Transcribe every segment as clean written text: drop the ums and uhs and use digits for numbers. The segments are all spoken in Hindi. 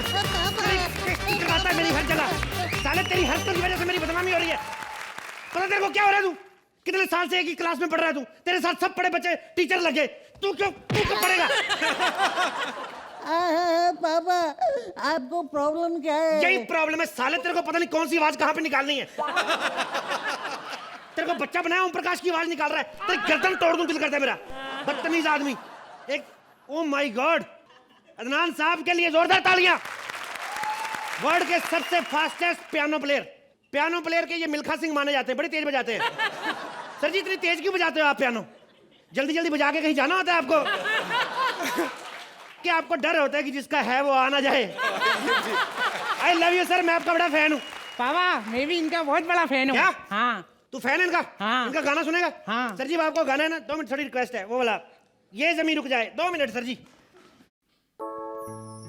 करवाता है मेरी हर जगह। साले तेरी हरकतों की वजह से मेरी बदनामी हो रही है। पता तेरे को क्या हो रहा है? तू कितने साल से एक ही क्लास में पढ़ रहा है? तू तेरे साथ सब पढ़े बच्चे टीचर लगे, तू क्यों पढ़ेगा? पापा आपको प्रॉब्लम क्या है? यही प्रॉब्लम है साले, तेरे को पता नहीं कौन सी आवाज कहाँ पे निकालनी है। तेरे को बच्चा बनाया ओम प्रकाश की आवाज निकाल रहा है, तेरी गर्दन तोड़ दूं दिल करता है मेरा। बदतमीज आदमी एक। ओ माय गॉड, अदनान साहब के लिए जोरदार तालियां। वर्ल्ड के सबसे फास्टेस्ट पियानो प्लेयर के ये मिल्खा सिंह माने जाते हैं, बड़ी तेज बजाते हैं। सर जी इतनी तेज क्यों बजाते हो आप पियानो? जल्दी जल्दी बजा के कहीं जाना होता है आपको? क्या आपको डर होता है कि जिसका है वो आ ना जाए? आई लव यू सर, मैं आपका बड़ा फैन हूँ। पापा मैं भी इनका बहुत बड़ा फैन हूँ। क्या? हाँ। तू फैन है इनका? हाँ। इनका गाना सुनेगा? हाँ। सर जी आपको गाना है ना, 2 मिनट थोड़ी रिक्वेस्ट है, वो वाला ये ज़मीन रुक जाए, 2 मिनट सर जी।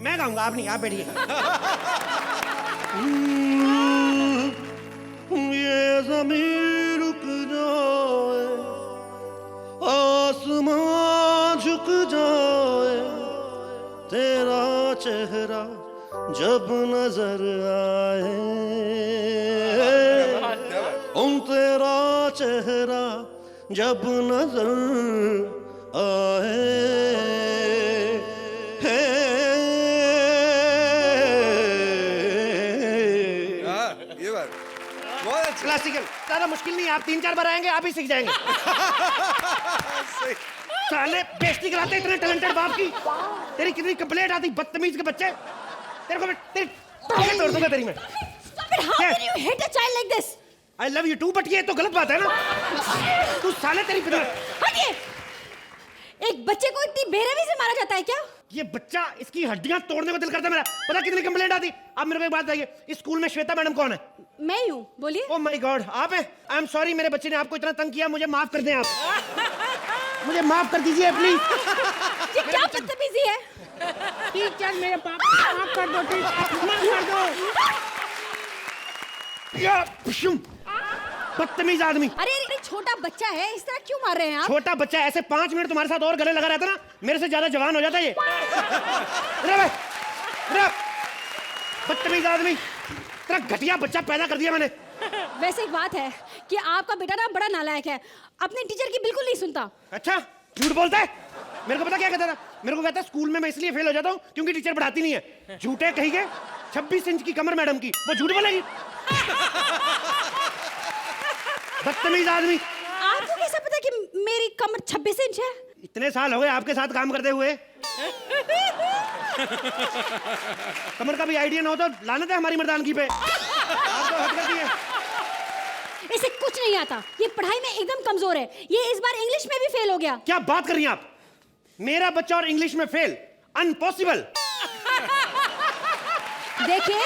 मैं गाऊंगा, आप नहीं, आप बैठिए। ये ज़मीन रुक जाए, आसमां झुक जाए, तेरा चेहरा जब नजर आए, तेरा चेहरा जब नजर आए। ये बात बहुत अच्छा। क्लासिकल ज्यादा मुश्किल नहीं है, आप 3-4 बार आएंगे आप ही सीख जाएंगे। साले बेइज्जती कराते इतने टैलेंटेड बाप की। तेरी कितनी कंप्लेंट आती बदतमीज के बच्चे। तेरे को तेरी टांगें तोड़ दूंगा तेरी मैं। How can you hit a child like this? I love you too, but ये तो गलत बात है ना। तू साले तेरी हटिए। एक बच्चे को इतनी बेरहमी से मारा जाता है क्या? ये बच्चा, इसकी हड्डियां तोड़ने को दिल करता है मेरा। पता कितनी कंप्लेंट आती। अब मेरे को एक बात बताइए, इस स्कूल में श्वेता मैडम कौन है? मैं ही हूँ, बोलिए। ओह माय गॉड, आप हैं? आई एम सॉरी, मेरे बच्चे ने आपको इतना तंग किया, मुझे माफ कर दें आप। मुझे माफ कर दीजिए प्लीज। ये क्या बदतमीजी है? टीचर मेरे पापा माफ कर दो, टीचर माफ कर दो। बदतमीज आदमी। अरे छोटा बच्चा है, इस तरह क्यों मार रहे हैं आप? छोटा बच्चा ऐसे 5 मिनट तुम्हारे साथ और गले लगा रहता ना, मेरे से ज्यादा जवान हो जाता ये। बदतमीज आदमी, तेरा घटिया बच्चा पैदा कर दिया मैंने। वैसे एक बात है कि आपका बेटा ना बड़ा नालायक है, अपने टीचर की बिल्कुल नहीं सुनता। अच्छा, झूठ बोलता है? मेरे को पता क्या कहता था? मेरे को कहता है स्कूल में मैं इसलिए फेल हो जाता हूँ क्योंकि टीचर पढ़ाती नहीं है। झूठे कहीं गए। 26 इंच की कमर मैडम की, वो झूठ बोलेगी? बदतमीज आदमी। आपको कैसा पता कि मेरी कमर 26 इंच है? इतने साल हो गए आपके साथ काम करते हुए। कमर का भी आइडिया ना हो तो लानत है हमारी मर्दानगी पे। आपको हद कर दिए। इसे कुछ नहीं आता, ये पढ़ाई में एकदम कमजोर है। ये इस बार इंग्लिश में भी फेल हो गया। क्या बात कर रही हैं आप? मेरा बच्चा और इंग्लिश में फेल? अनपॉसिबल। देखिए,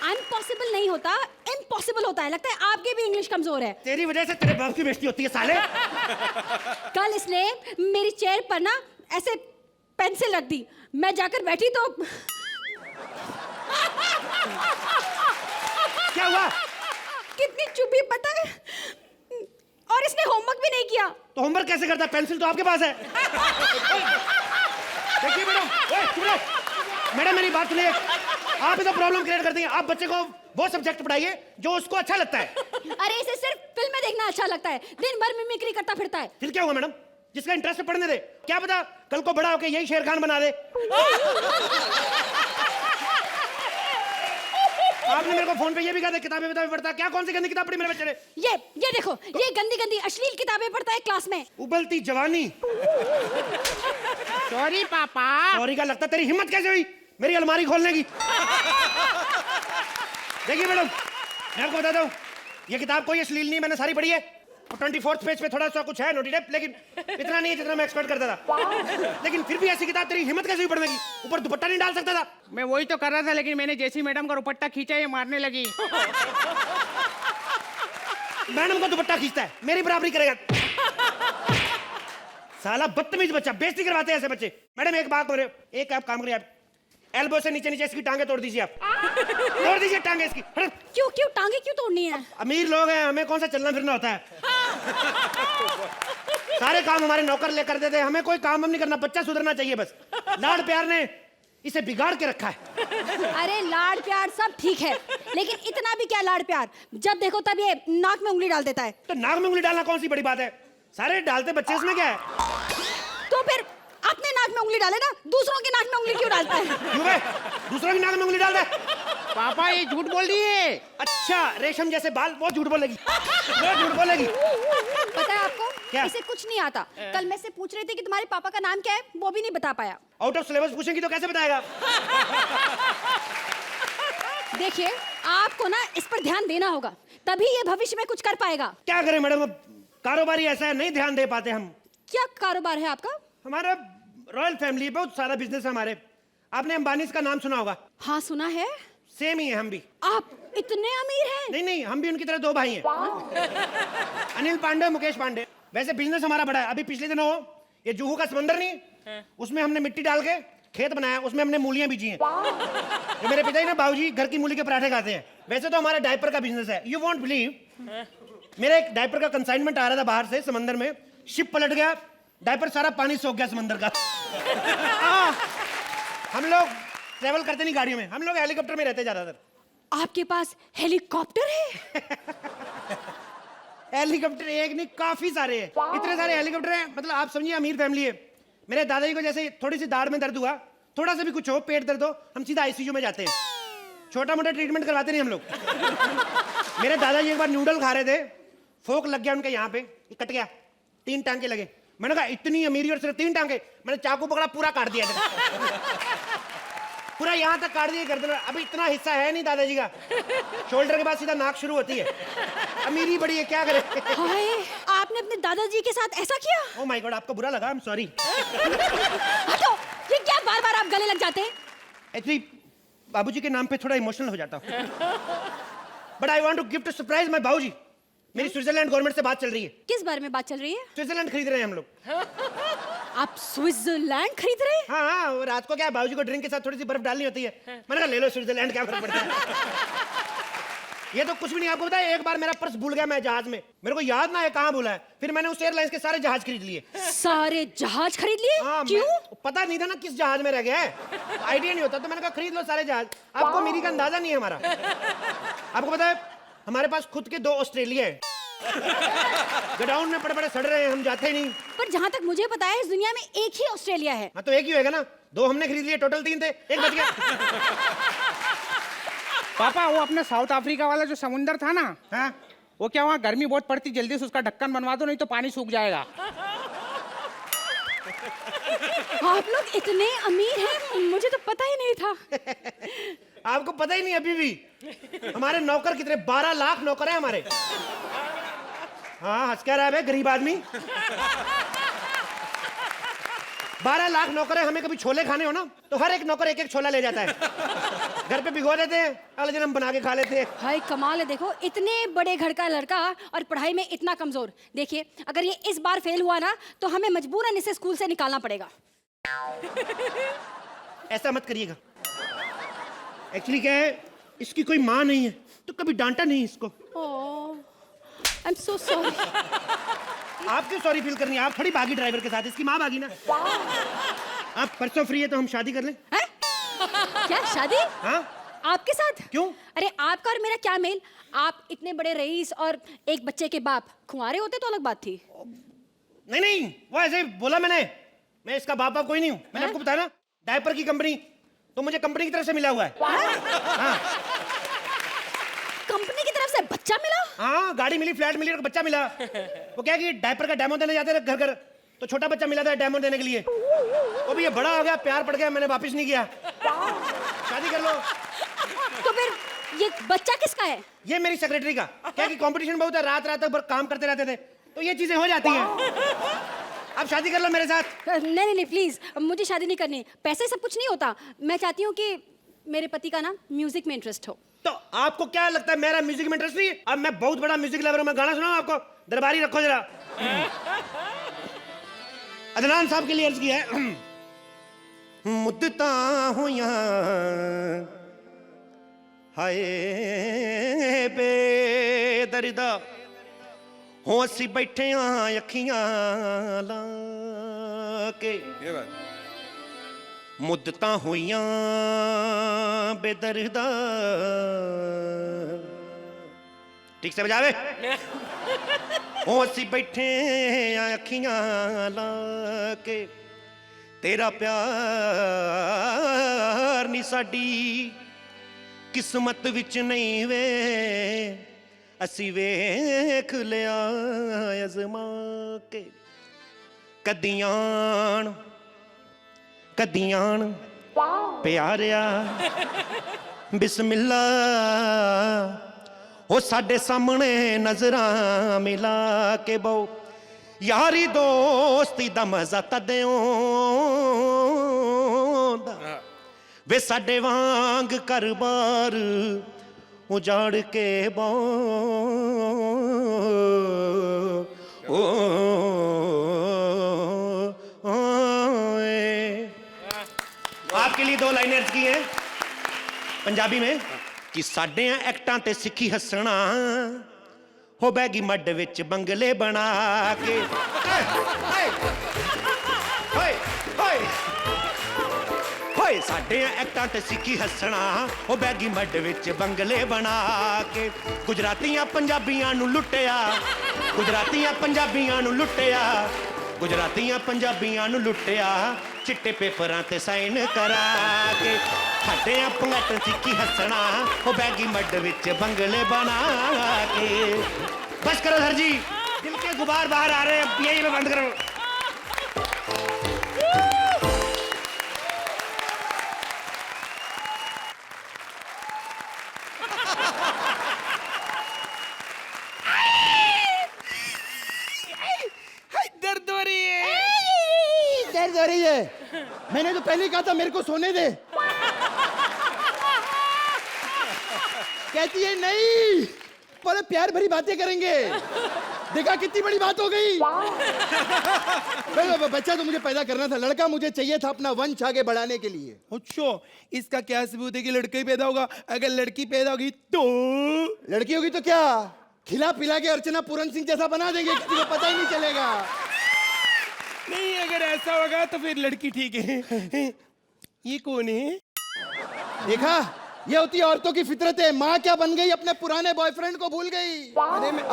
अनपॉसिबल नहीं होता, इम्पॉसिबल होता है। लगता है आपकी भी इंग्लिश कमजोर है। तेरी वजह से तेरे बाप की बेइज्जती होती है साले। कल इसने मेरी चेयर पर ना ऐसे पेंसिल रख दी, मैं जाकर बैठी तो क्या हुआ? कितनी चुप्पी पता है। और इसने होमवर्क भी नहीं किया। तो होमवर्क कैसे करता है? पेंसिल तो आपके पास है। देखिए मैडम, मेरी बात सुनिए। आप ही तो प्रॉब्लम क्रिएट करती हैं। आप बच्चे को वो सब्जेक्ट पढ़ाइए जो उसको अच्छा लगता है। अरे इसे सिर्फ फिल्में देखना अच्छा लगता है, दिन भर मिमिक्री करता फिरता है। फिर क्या हुआ मैडम? जिसका इंटरेस्ट पढ़ने दे, क्या पता कल को बड़ा होके यही शेर खान बना दे। आपने मेरे को फोन पे ये भी कहा था किताबें पढ़ता। क्या कौन सी गंदी किताब पढ़ी मेरे बच्चे ने? ये देखो, ये गंदी गंदी अश्लील किताबें पढ़ता है क्लास में। उबलती जवानी। सॉरी पापा। सॉरी का लगता तेरी हिम्मत कैसे हुई मेरी अलमारी खोलने की? देखिए मैडम, मैं आपको बताता हूँ, ये किताब कोई अश्लील नहीं, मैंने सारी पढ़ी है। 24 पेज पे थोड़ा सा कुछ है नोटिडेप, लेकिन इतना नहीं है जितना मैं एक्सपेक्ट करता था। लेकिन फिर भी ऐसी किताब तेरी हिम्मत कैसे हुई पढ़ने की? ऊपर दुपट्टा नहीं डाल सकता था? मैं वही तो कर रहा था, लेकिन मैंने जैसी मैडम का दुपट्टा खींचा ये मारने लगी। मैडम को दुपट्टा खींचता है, मेरी बराबरी करेगा साला बदतमीज बच्चा। बेइज्जती करवाते हैं ऐसे बच्चे। मैडम एक बात बोले, एक आप काम करिए, आप एल्बो से नीचे नीचे इसकी टांगे तोड़ दीजिए। आप तोड़ दीजिए टांगे इसकी। क्यों टांगे क्यों तोड़नी है? अमीर लोग हैं, हमें कौन सा चलना फिरना होता है? सारे काम हमारे नौकर ले कर देते हैं, हमें कोई काम हम नहीं करना। बच्चा सुधरना चाहिए बस। लाड प्यार ने इसे बिगाड़ के रखा है। अरे लाड़ प्यार सब ठीक है, लेकिन इतना भी क्या लाड़ प्यार, जब देखो तब ये नाक में उंगली डाल देता है। तो नाक में उंगली डालना कौन सी बड़ी बात है, सारे डालते बच्चे, इसमें क्या है। तो फिर अपने नाक में उंगली डाले ना, दूसरों की नाक में उंगली क्यों डालता है? क्यों बे? दूसरों की नाक में उंगली डाल दे। पापा ये झूठ बोल रही है। अच्छा, रेशम जैसे बाल, वो झूठ बोलेगी, वो झूठ बोलेगी। पता है आपको, क्या? इसे कुछ नहीं आता। कल मैं से पूछ रही थी कि तुम्हारे पापा का नाम क्या है, वो भी नहीं बता पाया। आउट ऑफ सिलेबस पूछेंगी तो कैसे बताएगा। देखिए, आपको ना इस पर ध्यान देना होगा, तभी ये भविष्य में कुछ कर पाएगा। क्या करें मैडम, अब कारोबारी ऐसा है, नहीं ध्यान दे पाते हम। क्या कारोबार है आपका? हमारा रॉयल फैमिली, बहुत सारा बिजनेस है हमारे। आपने अंबानीज का नाम सुना होगा। हाँ सुना है। सेम ही है हम भी। आप इतने अमीर हैं? नहीं नहीं, हम भी उनकी तरह दो भाई हैं, अनिल पांडे, मुकेश पांडे। वैसे बिजनेस हमारा बड़ा है। अभी पिछले दिनों ये जुहू का समंदर नहीं, उसमें हमने मिट्टी डाल के खेत बनाया, उसमें हमने मूलियां बीजी हैं। जो मेरे पिताजी ना बाबूजी घर की मूली के पराठे खाते हैं। वैसे तो हमारा डायपर का बिजनेस है। यू वोंट बिलीव, मेरा एक डायपर का कंसाइनमेंट आ रहा था बाहर से समंदर में, शिप पलट गया, डायपर सारा पानी सोख गया समंदर का। हम लोग ट्रेवल करते नहीं गाड़ियों में, हम लोग हेलीकॉप्टर में रहते ज्यादातर। आपके पास हेलीकॉप्टर है? हेलीकॉप्टर एक नहीं, काफी सारे हैं, इतने सारे हेलीकॉप्टर हैं। मतलब आप समझिए अमीर फैमिली है। मेरे दादाजी को जैसे थोड़ी सी दाढ़ में दर्द हुआ, थोड़ा सा भी कुछ हो, पेट दर्द हो, हम सीधा आईसीयू में जाते हैं। छोटा मोटा ट्रीटमेंट करवाते नहीं हम लोग। मेरे दादाजी एक बार नूडल खा रहे थे, फोक लग गया उनके यहाँ पे, कट गया, 3 टांके लगे। मैंने कहा इतनी अमीरी और सिर्फ 3 टांके। मैंने चाकू पकड़ा, पूरा काट दिया पूरा यहाँ तक काट दिया गर्दन। अभी इतना हिस्सा है नहीं दादाजी का, शोल्डर के बाद सीधा नाक शुरू होती है। अमीरी बड़ी है, क्या करे। हाय, आपने अपने दादाजी के साथ ऐसा किया? ओह माय गॉड, आपको बुरा लगा, आई एम सॉरी। हटो, ये क्या बार-बार आप गले लग जाते हैं? एक्चुअली बाबूजी के नाम पे थोड़ा इमोशनल हो जाता हूँ। But I want to gift surprise my बाबूजी। मेरी स्विट्जरलैंड गवर्नमेंट से बात चल रही है। किस बारे में बात चल रही है? स्विट्जरलैंड खरीद रहे हैं हम लोग। आप स्विट्जरलैंड खरीद रहे हैं? हाँ हाँ, और रात को क्या है, बाबूजी को ड्रिंक के साथ थोड़ी सी बर्फ डालनी होती है। मैंने कहा ले लो स्विट्जरलैंड, क्या फर्क पड़ता है। ये तो कुछ भी नहीं। आपको पता है, एक बार मेरा पर्स भूल गया मैं जहाज में, मेरे को याद ना है कहाँ भूला है। फिर मैंने उस एयरलाइंस के सारे जहाज खरीद लिए। सारे जहाज खरीद लिए? हाँ, क्यों? पता नहीं था ना किस जहाज में रह गया है, आइडिया नहीं होता, तो मैंने कहा खरीद लो सारे जहाज। आपको मेरी का अंदाजा नहीं है हमारा। आपको पता है हमारे पास खुद के 2 ऑस्ट्रेलिया है। गोडाउन में बड़े बड़े सड़ रहे हैं, हम जाते ही नहीं। पर जहाँ तक मुझे पता है, इस दुनिया में एक ही ऑस्ट्रेलिया है। हाँ तो एक ही होगा ना, 2 हमने खरीद लिए, टोटल 3 थे, एक बच गया। पापा वो अपने साउथ अफ्रीका वाला जो समुंदर था ना, हाँ, वो क्या वहाँ गर्मी बहुत पड़ती, जल्दी से उसका ढक्कन बनवा दो, नहीं तो पानी सूख जाएगा। आप लोग इतने अमीर हैं, मुझे तो पता ही नहीं था। आपको पता ही नहीं अभी भी। हमारे नौकर कितने, 12 लाख नौकर है हमारे। हाँ, हंस क्या रहा है बे, गरीब आदमी। 12 लाख नौकर है। हमें कभी छोले खाने हो ना, तो हर एक नौकर एक एक छोला ले जाता है, घर पे भिगो देते हैं, अगले दिन हम बना के खा लेते हैं। भाई कमाल है, देखो इतने बड़े घर का लड़का और पढ़ाई में इतना कमजोर। देखिए, अगर ये इस बार फेल हुआ ना, तो हमें मजबूरन इसे स्कूल से निकालना पड़ेगा। ऐसा मत करिएगा। एक्चुअली क्या है, इसकी कोई माँ नहीं है, तो कभी डांटा नहीं इसको। I am so sorry. आप क्यों सॉरी फील करनी है, आप थोड़ी भागी ड्राइवर के साथ, इसकी माँ भागी ना। आप परसों फ्री है तो हम शादी कर लें। हैं? क्या शादी? हाँ, आपके साथ? क्यों? अरे आपका और मेरा क्या मेल? आप इतने बड़े रईस और एक बच्चे के बाप, कुंवारे होते तो अलग बात थी। नहीं नहीं, वो ऐसे बोला मैंने, मैं इसका बाप बाप कोई नहीं हूँ। मैंने आपको बताया ना, डायपर की कंपनी, तो मुझे कंपनी की तरफ से मिला हुआ है। हाँ, कंपनी की तरफ से बच्चा मिला? हाँ, गाड़ी मिली, फ्लैट मिली और बच्चा मिला। वो क्या कि डायपर का डेमो देने जाते थे घर घर, तो छोटा बच्चा मिला था डेमो देने के लिए। वो भी ये बड़ा हो गया, प्यार पड़ गया, मैंने वापस नहीं किया। शादी कर लो। तो फिर ये बच्चा किसका है? ये मेरी सेक्रेटरी का। क्या कि कंपटीशन बहुत है, रात रात तक काम करते रहते थे, तो ये चीजें हो जाती हैं। आप शादी कर लो मेरे साथ। नहीं नहीं नहीं, प्लीज मुझे शादी नहीं करनी। पैसे सब कुछ नहीं होता। मैं चाहती हूँ कि मेरे पति का ना म्यूजिक में इंटरेस्ट हो। तो आपको क्या लगता है मेरा म्यूजिक में इंटरेस्ट नहीं है? अब मैं बहुत बड़ा म्यूजिक लवर हूं, मैं गाना सुनाऊं आपको? दरबारी रखो जरा। अदनान साहब के लिए अर्ज किया है। मुद्दता हुइयां हाय बेदर्दा हो, असी बैठे अखियां ला के। ये बात ਮੁੱਦਤਾਂ ਹੋਈਆਂ ਬੇਦਰਦਾ ਠੀਕ ਸੇ ਬਜਾਵੇ ਉਹ ਅਸੀਂ ਬੈਠੇ ਆ ਅੱਖੀਆਂ ਲਾ ਕੇ ਤੇਰਾ ਪਿਆਰ ਨਹੀਂ ਸਾਡੀ ਕਿਸਮਤ ਵਿੱਚ ਨਹੀਂ ਵੇ ਅਸੀਂ ਵੇਖ ਲਿਆ ਅਜ਼ਮਾ ਕੇ ਕਦੀਆਂ ਪਿਆਰਿਆ ਬਿਸਮਿਲ੍ਲਾ ਉਹ ਸਾਡੇ ਸਾਹਮਣੇ ਨਜ਼ਰਾਂ ਮਿਲਾ ਕੇ ਬਹੁ ਯਾਰੀ ਦੋਸਤੀ ਦਾ ਮਜ਼ਾ ਤਦਿਓਂ ਵੇ ਸਾਡੇ ਵਾਂਗ ਘਰ-ਬਾਰ ਉਜਾੜ ਕੇ आपके लिए 2 लाइनें अर्ज की हैं पंजाबी में कि साडे एक्टां ते सिखी हसना हो बैगी मड विच बंगले बना के साडे एक्टां ते सिखी हसना हो बैगी मड विच बंगले बना के गुजरातियां पंजाबियां नू लुटिया गुजरातियां पंजाबियां नू लुटिया गुजरातियां पंजाबियां नू लुटिया चिट्टे पेपरां ते साइन करा के साडे पंगट सिखी हसना हो बैगी मड विच बंगले बना के बस करो सर जी दिल के गुबार बाहर आ रहे हैं यही में बंद करो दर्द हो रही है दर्द हो रही है मैंने तो पहले ही कहा था मेरे को सोने दे कहती है नहीं बोले प्यार भरी बातें करेंगे देखा कितनी बड़ी बात हो गई बच्चा तो मुझे पैदा करना था लड़का मुझे चाहिए था अपना वंश आगे बढ़ाने के लिए अच्छा इसका क्या सबूत है कि लड़का ही पैदा होगा अगर लड़की पैदा होगी तो लड़की होगी तो क्या खिला पिला के अर्चना पूरन सिंह जैसा बना देंगे किसी को पता ही नहीं चलेगा नहीं अगर ऐसा होगा तो फिर लड़की ठीक है ये कौन है देखा ये होती है औरतों की फितरत है माँ क्या बन गई अपने पुराने बॉयफ्रेंड को भूल गई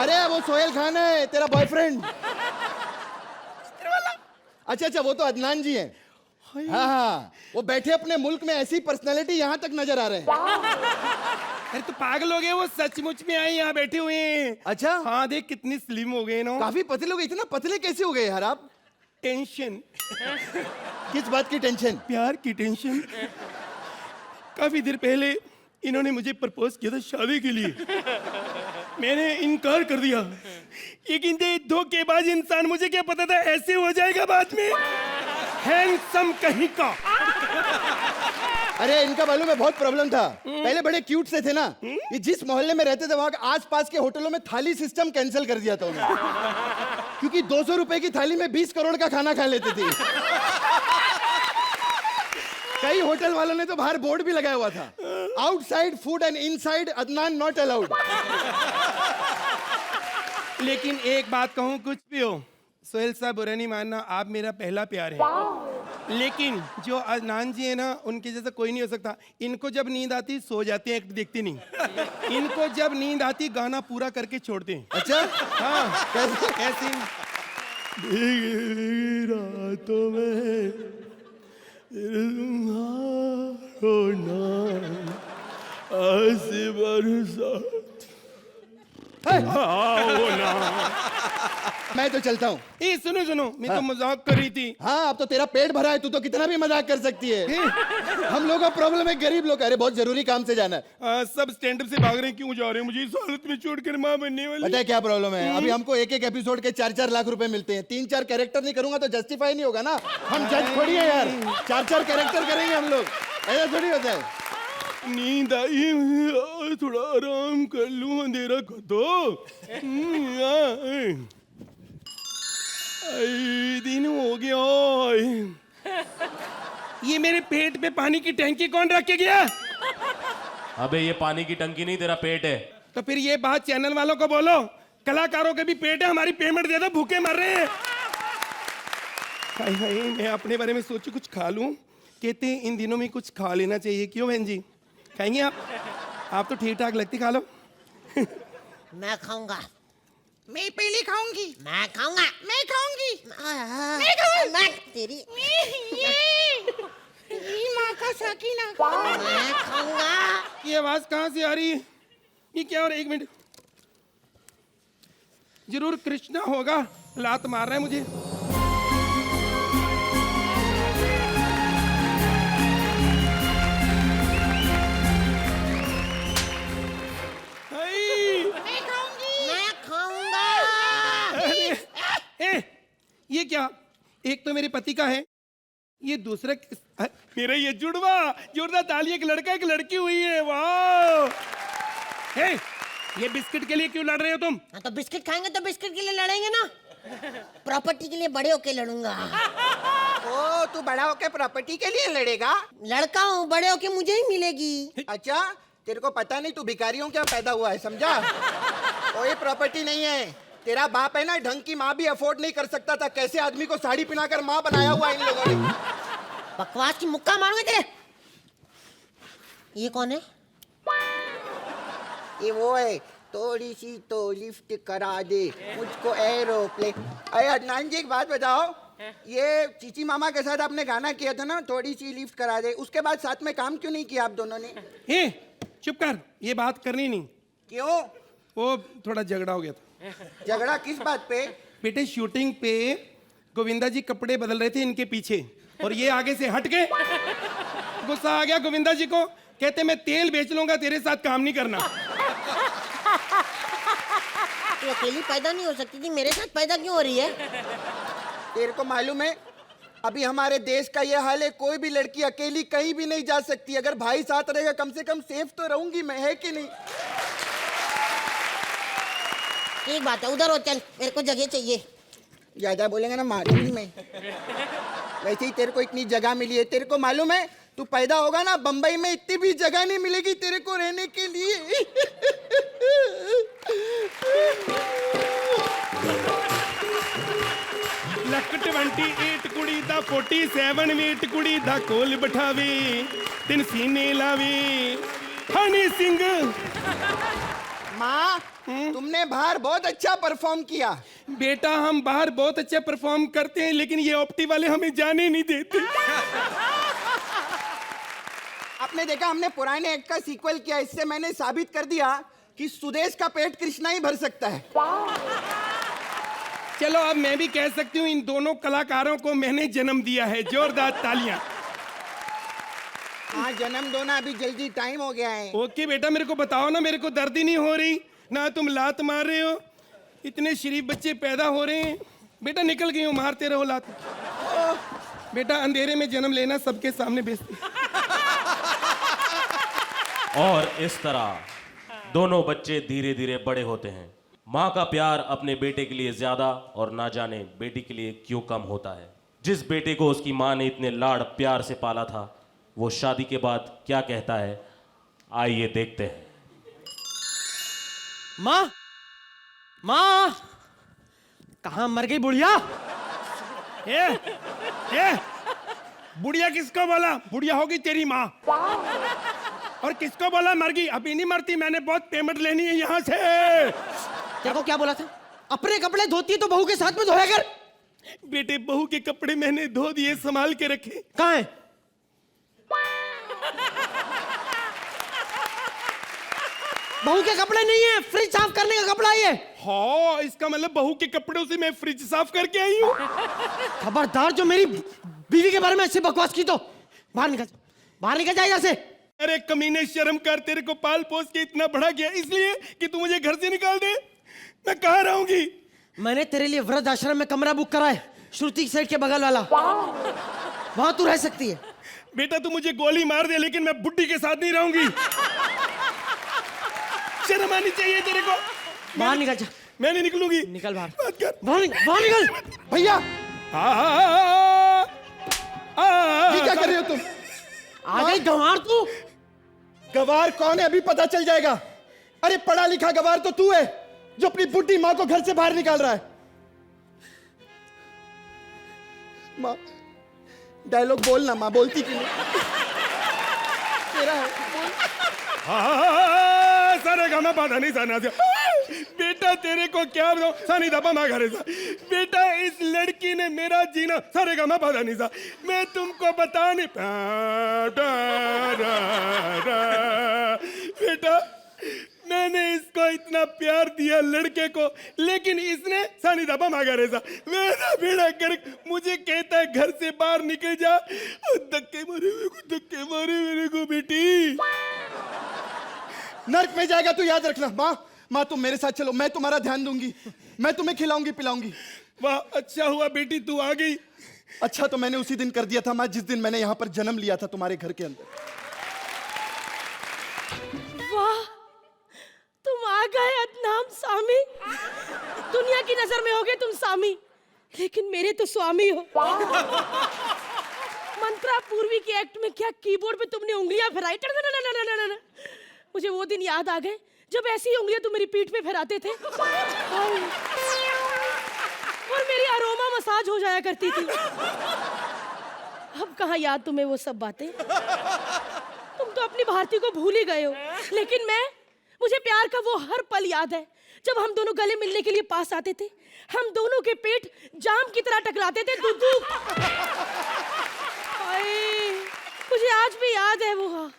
अरे वो सोहेल खान है तेरा बॉयफ्रेंड अच्छा वो तो अदनान जी हैं हाँ वो बैठे अपने मुल्क में ऐसी पर्सनालिटी यहाँ तक नजर आ रहे हैं अरे तो पागल हो गए वो सचमुच में आए यहाँ बैठे हुए हैं अच्छा हाँ देख कितनी स्लिम हो गए ना काफी पतले हो गए इतना पतले कैसे हो गए यार आप टेंशन किस बात की टेंशन प्यार की टेंशन काफी देर पहले इन्होंने मुझे प्रपोज किया था शादी के लिए मैंने इनकार कर दिया लेकिन धोखेबाज इंसान मुझे क्या पता था ऐसे हो जाएगा बाद में हैंडसम कहीं का अरे इनका मालूम है बहुत प्रॉब्लम था पहले बड़े क्यूट से थे ना ये जिस मोहल्ले में रहते थे वहां आसपास के होटलों में थाली सिस्टम कैंसिल कर दिया था उन्होंने क्योंकि 200 रुपए की थाली में 20 करोड़ का खाना खा लेते थे कई होटल वालों ने तो बाहर बोर्ड भी लगाया हुआ था outside food and inside Adnan not allowed लेकिन एक बात कहूँ कुछ भी हो सोहेल साहब बुरा नहीं मानना आप मेरा पहला प्यार है लेकिन जो अदनान जी है ना उनके जैसा कोई नहीं हो सकता इनको जब नींद आती सो जाते हैं एक्ट देखते नहीं इनको जब नींद आती गाना पूरा करके छोड़ते हैं अच्छा हाँ ऐसे रातों में मैं तो चलता हूँ सुनो सुनो मैं तो मजाक कर रही थी हाँ अब तो तेरा पेट भरा है तू तो कितना भी मजाक कर सकती है हम लोग का प्रॉब्लम है गरीब लोग अरे बहुत जरूरी काम से जाना है सब स्टैंड अप से भाग रहे हैं क्यों जा रहे हैं मुझे इस हालत में छोड़कर माँ बनने वाली पता है क्या प्रॉब्लम है अभी हमको एक एपिसोड के 4-4 लाख रुपए मिलते हैं 3-4 कैरेक्टर नहीं करूंगा तो जस्टिफाई नहीं होगा ना हम जज थोड़ी है यार 4-4 कैरेक्टर करेंगे हम लोग ऐसा थोड़ी होता है नींद आई थोड़ा आराम कर लूं अंधेरा कर दो दिन हो गया ये मेरे पेट पे पानी की टंकी कौन रख के गया अबे ये पानी की टंकी नहीं तेरा पेट है तो फिर ये बात चैनल वालों को बोलो कलाकारों के भी पेट है हमारी पेमेंट दे दो भूखे मर रहे हैं हाय हाय मैं अपने बारे में सोचू कुछ खा लूं कहते हैं इन दिनों में कुछ खा लेना चाहिए, क्यों बहन जी? खाएंगे आप तो ठीक ठाक लगती, खा लो। मैं खाऊंगा। मैं पहले खाऊंगी। मैं खाऊंगा। मैं खाऊंगी। मैं खाऊंगा। मैं तेरी ये माँ का सकीना। मैं खाऊंगा। ये आवाज कहाँ से आ रही है? ये क्या हो रहा है? 1 मिनट, जरूर कृष्णा होगा, लात मार रहा है मुझे। मैं खाऊंगी। मैं खाऊंगा। ए, ये क्या? एक तो मेरे पति का है, ये दूसरा मेरा ये जुड़वा जोरदार ताली, एक लड़का एक लड़की हुई है। वाह! ए, ये बिस्किट के लिए क्यों लड़ रहे हो तुम? हाँ तो बिस्किट खाएंगे तो बिस्किट के लिए लड़ेंगे ना। प्रॉपर्टी के लिए बड़े होके लड़ूंगा। ओ तू बड़ा होके प्रॉपर्टी के लिए लड़ेगा? लड़का हूँ, बड़े होके मुझे ही मिलेगी। अच्छा तेरे को पता नहीं तू भिखारियों क्या पैदा हुआ है, समझा? कोई प्रॉपर्टी नहीं है। तेरा बाप है ना, ढंग की माँ भी अफोर्ड नहीं कर सकता था, कैसे आदमी को साड़ी पहनाकर माँ बनाया हुआ इन लोगों ने। बकवास की मुक्का मारूंगा तेरे। ये कौन है? ये वो है, थोड़ी सी तो लिफ्ट करा दे मुझको एरोप्लेन। अरे अदनान जी एक बात बताओ, ये चीची मामा के साथ आपने गाना किया था ना, थोड़ी सी लिफ्ट करा दे, उसके बाद साथ में काम क्यों नहीं किया आप दोनों ने? ए, चुप कर, ये बात करनी नहीं। क्यों? वो थोड़ा झगड़ा हो गया था। झगड़ा किस बात पे? बेटे शूटिंग पे गोविंदा जी कपड़े बदल रहे थे इनके पीछे, और ये आगे से हट के गुस्सा आ गया गोविंदा जी को, कहते मैं तेल बेच लूंगा, तेरे साथ काम नहीं करना। तू अकेली पैदा नहीं हो सकती थी, मेरे साथ पैदा क्यों हो रही है? तेरे को मालूम है अभी हमारे देश का ये हाल है, कोई भी लड़की अकेली कहीं भी नहीं जा सकती। अगर भाई साथ रहेगा कम से कम सेफ तो रहूंगी मैं, है कि नहीं? एक बात है, उधर हो चल, मेरे को जगह चाहिए। ज्यादा बोलेंगे ना मारूंगी मैं। वैसे ही तेरे को इतनी जगह मिली है, तेरे को मालूम है तू पैदा होगा ना बंबई में इतनी भी जगह नहीं मिलेगी तेरे को रहने के लिए। ਲੱਕ 28 ਕੁੜੀ ਦਾ 47 ਮੀਟ ਕੁੜੀ ਦਾ ਕੋਲ ਬਿਠਾਵੇ, ਤਿੰਨ ਸੀਨੇ ਲਾਵੇ, ਹਨੀ ਸਿੰਘ। माँ तुमने बाहर बहुत अच्छा परफॉर्म किया। बेटा हम बाहर बहुत अच्छा परफॉर्म करते हैं, लेकिन ये ऑप्टी वाले हमें जाने नहीं देते। आपने देखा हमने पुराने एक्ट का सीक्वल किया, इससे मैंने साबित कर दिया कि सुदेश का पेट कृष्णा ही भर सकता है। चलो अब मैं भी कह सकती हूँ इन दोनों कलाकारों को मैंने जन्म दिया है। जोरदार तालियां। हाँ जन्म दो ना, अभी जल्दी टाइम हो गया है। ओके बेटा मेरे को बताओ ना, मेरे को दर्द ही नहीं हो रही ना, तुम लात मार रहे हो, इतने शरीफ बच्चे पैदा हो रहे हैं। बेटा निकल गई हूँ, मारते रहो लात। बेटा अंधेरे में जन्म लेना सबके सामने बेइज्जती। और इस तरह दोनों बच्चे धीरे धीरे बड़े होते हैं। माँ का प्यार अपने बेटे के लिए ज्यादा और ना जाने बेटी के लिए क्यों कम होता है। जिस बेटे को उसकी माँ ने इतने लाड़ प्यार से पाला था, वो शादी के बाद क्या कहता है, आइए देखते हैं। माँ, माँ, कहाँ मर गई बुढ़िया? ए, बुढ़िया किसको बोला? बुढ़िया होगी तेरी माँ। और किसको बोला मर गई? अभी नहीं मरती, मैंने बहुत पेमेंट लेनी है यहाँ से। देखो क्या बोला था, अपने कपड़े धोती है तो बहू के साथ में धोया कर। बेटे बहू के कपड़े मैंने धो दिए, संभाल के रखे। कहाँ है? बहू के कपड़े नहीं है, फ्रिज साफ करने का कपड़ा ये। हाँ, इसका मतलब बहू के कपड़ों से मैं फ्रिज साफ करके आई हूँ। खबरदार जो मेरी बीवी के बारे में ऐसी बकवास की तो बाहर निकल जा यहाँ से। अरे कमीने शर्म कर, तेरे को पाल पोस के इतना बड़ा किया इसलिए कि तू मुझे घर से निकाल दे? मैं कहाँ रहूंगी? मैंने तेरे लिए वृद्ध आश्रम में कमरा बुक करा है, श्रुति सेठ के बगल वाला, वहां तू रह सकती है। बेटा तू मुझे गोली मार दे, लेकिन मैं बुड्ढी के साथ नहीं रहूंगी। शर्म आनी चाहिए तेरे को। बाहर निकल जा। मैं नहीं निकलूंगी। निकल बाहर। बात कर। बाहर निकल। भैया ये क्या कर रहे हो तुम? आ गई गंवार तू। गवार कौन है अभी पता चल जाएगा। अरे पढ़ा लिखा गवार तो तू है जो अपनी बुढ़ी माँ को घर से बाहर निकाल रहा है। माँ डायलॉग बोल ना माँ, बोलती क्यों नहीं? तेरा है, बोल। सारे गाना बाधा नहीं जाना बेटा, तेरे को क्या बताऊं, सानी दबा मा घरे सा बेटा, इस लड़की ने मेरा जीना सारे गाना बाधा नहीं सा, मैं तुमको बता नहीं बेटा, मैंने इसको इतना प्यार दिया लड़के को, लेकिन इसने सानी दबा मांगा रेसा, मेरा बेड़ा कर मुझे कहता है घर से बाहर निकल जा, धक्के मारे मेरे को बेटी। नर्क में जाएगा तो याद रखना। माँ तुम मेरे साथ चलो, मैं तुम्हारा ध्यान दूंगी, मैं तुम्हें खिलाऊंगी पिलाऊंगी। वाह, अच्छा हुआ बेटी तू आ गई। अच्छा तो मैंने उसी दिन कर दिया था माँ, जिस दिन मैंने यहाँ पर जन्म लिया था तुम्हारे घर के अंदर। वाह, तुम आ गए अदनान सामी। दुनिया की नजर में होगे तुम सामी, लेकिन मेरे तो स्वामी हो। मंत्रा पूर्वी के एक्ट में क्या कीबोर्ड पे तुमने उंगलियां फैलाई, मुझे वो दिन याद आ गए जब ऐसी उंगलियां तुम मेरी पीठ पे फहराते थे और मेरी अरोमा मसाज हो जाया करती थी। अब कहाँ याद तुम्हें वो सब बातें? तुम तो अपनी भारती को भूल ही गए हो, लेकिन मुझे प्यार का वो हर पल याद है जब हम दोनों गले मिलने के लिए पास आते थे, हम दोनों के पेट जाम की तरह टकराते थे। दूधू, मुझे आज भी याद है वो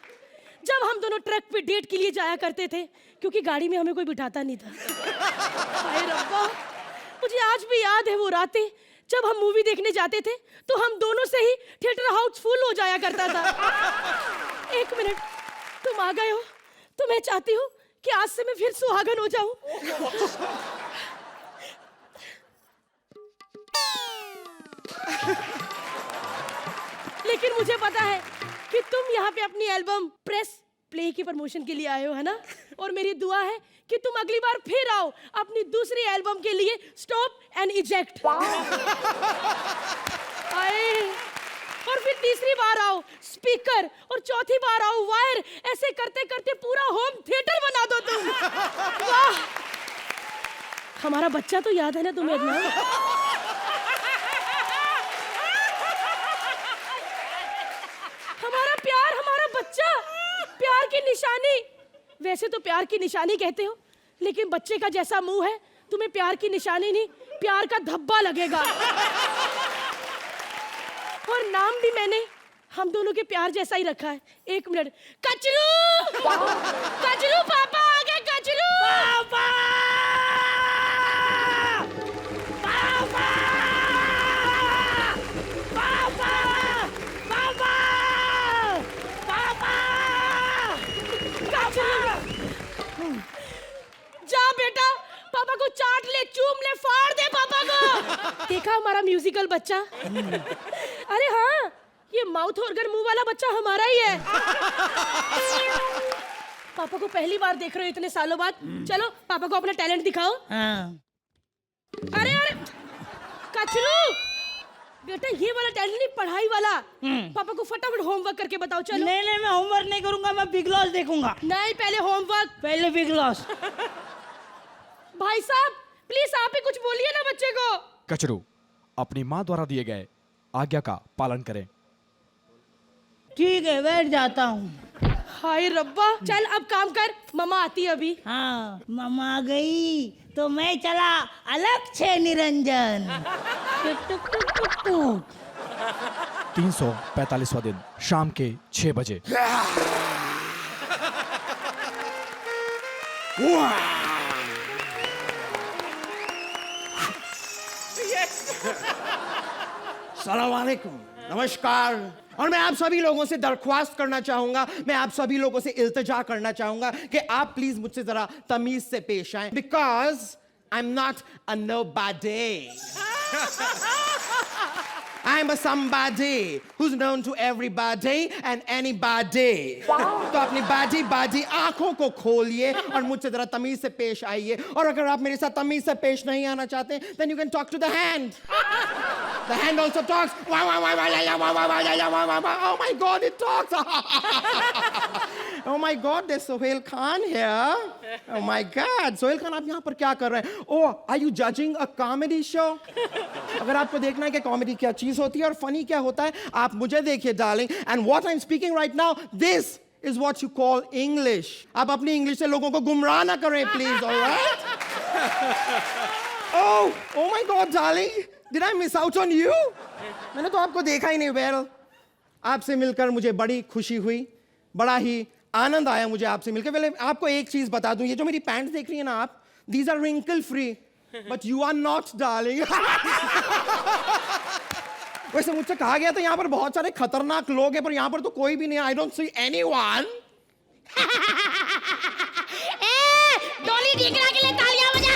जब हम दोनों ट्रक पे डेट के लिए जाया करते थे, क्योंकि गाड़ी में हमें कोई बिठाता नहीं था। हाय रब्बा, मुझे आज भी याद है वो रातें जब हम मूवी देखने जाते थे तो हम दोनों से ही थिएटर हाउस फुल हो जाया करता था। एक मिनट, तुम आ गए हो तो मैं चाहती हूँ कि आज से मैं फिर सुहागन हो जाऊं। लेकिन मुझे पता है कि तुम यहाँ पे अपनी एल्बम प्रेस प्ले की प्रमोशन के लिए आए हो, है ना? और मेरी दुआ है कि तुम अगली बार फिर आओ अपनी दूसरी एल्बम के लिए स्टॉप एंड इजेक्ट। और फिर तीसरी बार आओ स्पीकर, और चौथी बार आओ वायर। ऐसे करते करते पूरा होम थिएटर बना दो तुम। वाह, हमारा बच्चा तो याद है ना तुम्हें अदनान? हमारा प्यार, हमारा बच्चा, प्यार की निशानी। वैसे तो प्यार की निशानी कहते हो, लेकिन बच्चे का जैसा मुंह है तुम्हें प्यार की निशानी नहीं, प्यार का धब्बा लगेगा। और नाम भी मैंने हम दोनों के प्यार जैसा ही रखा है। एक मिनट, कचरू, कचरू पापा आ गए, कचरू पापा, पापा, पापा, पापा, पापा, कचरू। जा बेटा, पापा को चाट ले, चूम ले, फाड़ दे पापा को। देखा हमारा म्यूजिकल बच्चा? अरे हाँ, ये माउथ ऑर्गन मुंह वाला बच्चा हमारा ही है। पापा को पहली बार देख रहे हो इतने सालों बाद, चलो पापा को अपना टैलेंट दिखाओ। अरे अरे कचरू, बेटा ये वाला टैलेंट नहीं, पढ़ाई वाला। पापा को फटाफट होमवर्क करके बताओ। चलो। नहीं, मैं होमवर्क नहीं करूंगा, मैं बिग लॉस देखूंगा। नहीं, पहले होमवर्क, पहले बिग लॉस। भाई साहब प्लीज आप ही कुछ बोलिए ना बच्चे को। कचरू, अपनी माँ द्वारा दिए गए आज्ञा का पालन करें। ठीक है, बैठ जाता हूँ। हाय रब्बा, चल अब काम कर, मम्मा आती है अभी। हाँ, मम्मा आ गई तो मैं चला अलग छे निरंजन। 345वां दिन शाम के 6 बजे। अस्सलाम वालेकुम, नमस्कार। और मैं आप सभी लोगों से दरख्वास्त करना चाहूंगा, मैं आप सभी लोगों से इल्तिजा करना चाहूंगा कि आप प्लीज मुझसे जरा तमीज से पेश आएं, because I am not a nobody. I am a somebody who's known to everybody and anybody. तो अपनी बाजी आंखों को खोलिए और मुझसे जरा तमीज से पेश आइए। और अगर आप मेरे साथ तमीज से पेश नहीं आना चाहते, then you can talk to the hand. The hand also talks. Oh my God, it talks. Oh my God, there's Sohail Khan here. Oh my God, Sohail Khan, आप यहाँ पर क्या कर रहे हैं? Oh, are you judging a comedy show? अगर आपको देखना है कि कॉमेडी क्या चीज होती है और फनी क्या होता है, आप मुझे देखिए, darling. And what I'm speaking right now, this is what you call English. आप अपनी इंग्लिश से लोगों को गुमराह ना करें, please, all right? Oh my God, darling, did I miss out on you? मैंने तो आपको देखा ही नहीं. Well, आपसे मिलकर मुझे बड़ी खुशी हुई, बड़ा ही आनंद आया मुझे आपसे मिलकर. पहले आपको एक चीज बता दूं, ये जो मेरी पैंट्स देख रही है ना आप, these are wrinkle free, but you are not, darling. वैसे मुझसे कहा गया था यहाँ पर बहुत सारे खतरनाक लोग हैं, पर यहाँ पर तो कोई भी नहीं. I don't see anyone. डोली डीगरा के लिए तालियां बजा.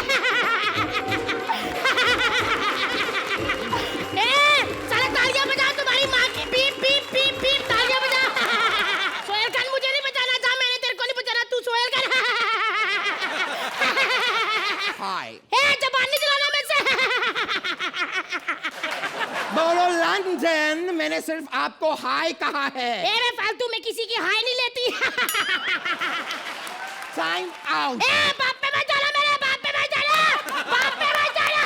सारे तालियां बजा, तुम्हारी माँ की पीप पीप पीप पीप तालियां बजा. सोहेल खान, मुझे नहीं बजाना था, मैंने तेरे को नहीं बजाना, तू सोहेल खान. Hi. जबान नहीं चलाना मुझसे. बोलो लंदन, मैंने सिर्फ आपको हाय कहा है. मैं फालतू में किसी की हाय नहीं लेती. Time out. बाप पे मत जाना, मेरे बाप पे मत जाना, बाप पे मत जाना.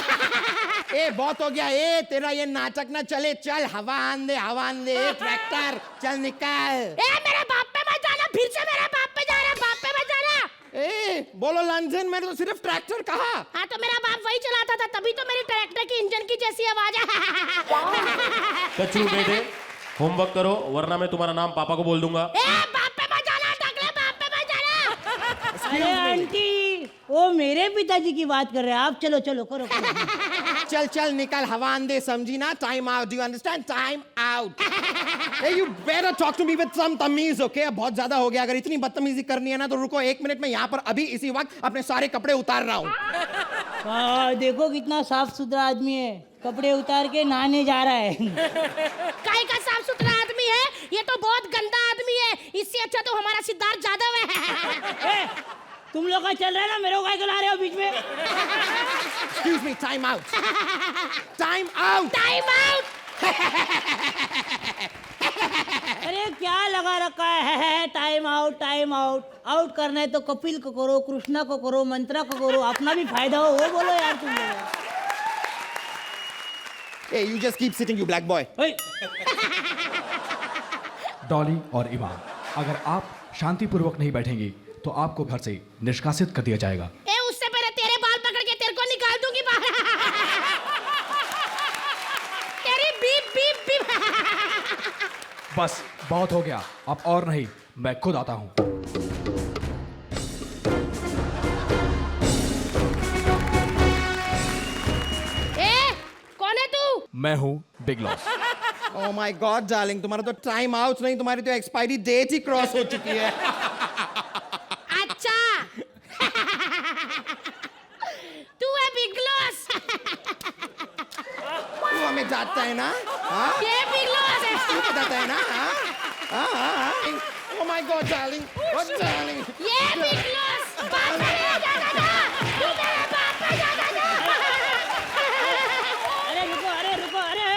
बहुत हो गया. तेरा ये नाटक ना चले. चल, हवा आन दे, ट्रैक्टर चल निकाल. मेरे बाप पे मत जाना, फिर से मेरे बाप पे जा रहा. बाप पे मत जाना. बोलो लंदन, मैंने तो सिर्फ ट्रैक्टर कहा. हाँ, तो मेरा बाप वही चलाता था, तभी तो मेरी ट्रैक्टर की इंजन की जैसी आवाज है. कच्चू बेटे, होमवर्क करो, वरना मैं तुम्हारा नाम पापा को बोल दूंगा. बाप पे मत जाना, टकले बाप पे मत जाना. अरे आंटी, वो मेरे पिताजी की बात कर रहे हैं. आप चलो चलो, करो करो. चल निकल, हवा आन दे, समझी ना? Time out. Do you understand? Time out. You better talk to me with some तमीज, ओके? बहुत ज्यादा हो गया. अगर इतनी बदतमीजी करनी है ना तो रुको 1 मिनट में यहाँ पर अभी इसी वक्त अपने सारे कपड़े उतार रहा हूँ. देखो कितना साफ सुथरा आदमी है, कपड़े उतार के नहाने जा रहा है. काहे का साफ सुथरा आदमी है? ये तो बहुत गंदा आदमी है. इससे अच्छा तो हमारा सिद्धार्थ जादव है. तुम लोग का चल रहा है ना, मेरे को काय ला रहे हो बीच में? Excuse me, time out. Time out. Time out. अरे क्या लगा रखा है? Time out, time out. Out करना है तो कपिल को करो, कृष्णा को करो, मंत्रा को करो, अपना भी फायदा हो, वो बोलो यार तुम लोग. Hey, you just keep sitting, you black boy. Dolly और इवान, अगर आप शांतिपूर्वक नहीं बैठेंगी तो आपको घर से निष्कासित कर दिया जाएगा. उससे पहले तेरे बाल पकड़ के तेरे को निकाल दूंगी बाहर. तेरी बीप बीप बीप. बस बहुत हो गया, अब और नहीं, मैं खुद आता हूँ. कौन है तू? मैं हूँ big loss. Oh my God, darling, तुम्हारा तो टाइम आउट नहीं, तुम्हारी तो एक्सपायरी डेट ही क्रॉस हो चुकी है. अच्छा. तू है बिग लॉस. तू हमें जानता है ना? ये बिग लॉस है. तू बताता है ना? Oh my God, darling. What, darling? ये बिग लॉस. बाप पे नहीं जाता था. तू मेरे बाप पे जाता था. अरे रुको, अरे रुको, अरे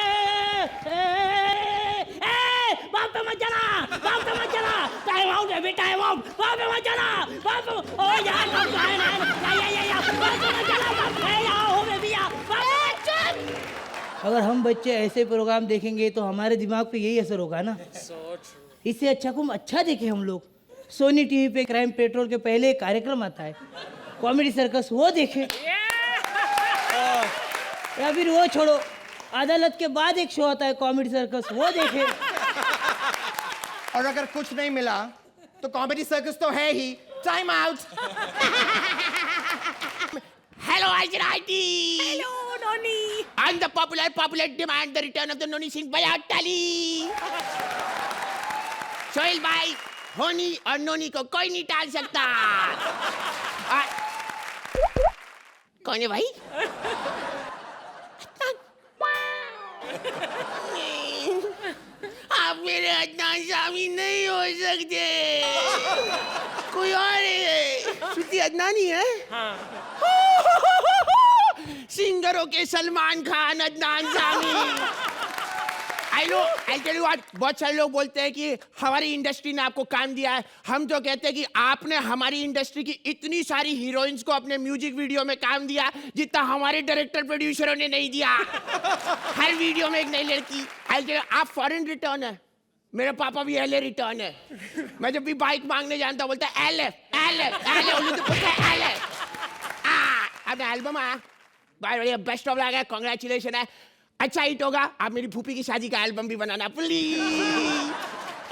बाप पे मत जाना, बाप पे मत जाना. टाइम आउट है, टाइम आउट. बाप पे मत जाना, बाप पे. ओ यार, बाप पे ना, या बाप पे मत जाना, बाप पे आओ बेबी आ. अगर हम बच्चे ऐसे प्रोग्राम देखेंगे तो हमारे दिमाग पे यही असर होगा ना. इससे अच्छा को अच्छा देखें हम लोग. सोनी टीवी पे क्राइम पेट्रोल के पहले एक कार्यक्रम आता है, कॉमेडी सर्कस, वो देखें. या फिर वो छोड़ो, अदालत के बाद एक शो आता है कॉमेडी सर्कस, वो देखें. और अगर कुछ नहीं मिला तो कॉमेडी सर्कस तो है ही. Time out. Hello, Ajrati. Hello, Noni. On the popular demand, the return of the Noni Singh Bayatali. Sohail भाई, होनी और नोनी को कोई नहीं टाल सकता. कौन है भाई? आप मेरे अदनान शामी नहीं हो सकते. कोई और है. श्रुति अदनानी है? सिंगरों के Salman Khan, Adnan Sami. I know, I tell you what, बहुत सारे लोग बोलते हैं कि हमारी इंडस्ट्री ने आपको काम दिया है। हम तो कहते हैं कि आपने हमारी इंडस्ट्री की इतनी सारी हीरोइंस को अपने म्यूजिक वीडियो में काम दिया जितना हमारे डायरेक्टर प्रोड्यूसरों ने नहीं दिया। हर वीडियो में एक नई लड़की। आई टेल यू, आप फॉरेन रिटर्न है, मेरे पापा भी एलए रिटर्न है। मैं जब भी बाइक मांगने जानता बोलता है एलए एलए एलए, उन्हें तो पूछता है एलए। अपना एल्बम आया, भाई बेस्ट ऑफ लग है, कांग्रेचुलेशन है, अच्छा हिट होगा। आप मेरी फूफी की शादी का एल्बम भी बनाना please.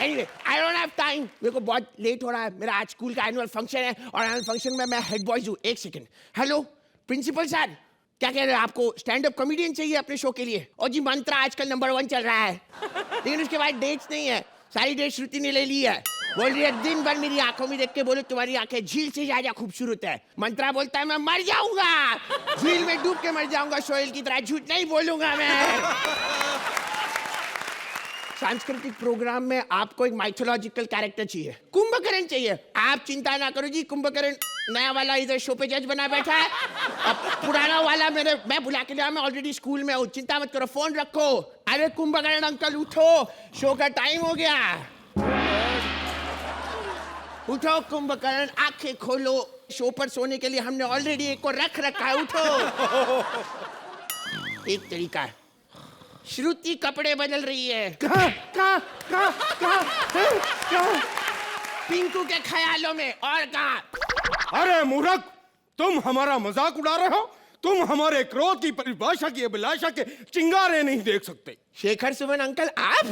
Anyway, I don't have time, मेरे को बहुत लेट हो रहा है। मेरा आज स्कूल का एनुअल फंक्शन है और एनुअल फंक्शन में मैं हेड बॉयज हूँ। एक सेकंड, हेलो प्रिंसिपल सर, क्या कह रहे हैं? आपको स्टैंड अप कॉमेडियन चाहिए अपने शो के लिए? और जी मंत्रा आजकल नंबर 1 चल रहा है, लेकिन उसके बाद डेट्स नहीं है, सारी डेट श्रुति ने ले ली है। बोल रही है दिन भर मेरी आंखों में देख के बोलो तुम्हारी आंखें झील से ज्यादा खूबसूरत है। मंत्रा बोलता है मैं मर जाऊंगा, झील में डूब के मर जाऊंगा, सोहेल की तरह झूठ नहीं बोलूंगा मैं। सांस्कृतिक प्रोग्राम में आपको एक माइथोलॉजिकल कैरेक्टर चाहिए, कुंभकर्ण चाहिए। आप चिंता ना करो जी, कुंभकर्ण नया वाला इधर शो पे जज बना बैठा है, अब पुराना वाला मैं बुला के लिया, मैं ऑलरेडी स्कूल में हूँ, चिंता मत करो, फोन रखो। अरे कुंभकर्ण अंकल उठो, शो का टाइम हो गया। उठो कुंभकर्ण, आंखें खोलो, शो पर सोने के लिए हमने ऑलरेडी एक को रख रखा है, उठो। एक तरीका है, श्रुति कपड़े बदल रही है। कहाँ? पिंकू के ख्यालों में। और कहाँ? अरे मूर्ख, तुम हमारा मजाक उड़ा रहे हो? तुम हमारे क्रोध की परिभाषा की अभिलाषा के चिंगारे नहीं देख सकते। शेखर सुमन अंकल, आप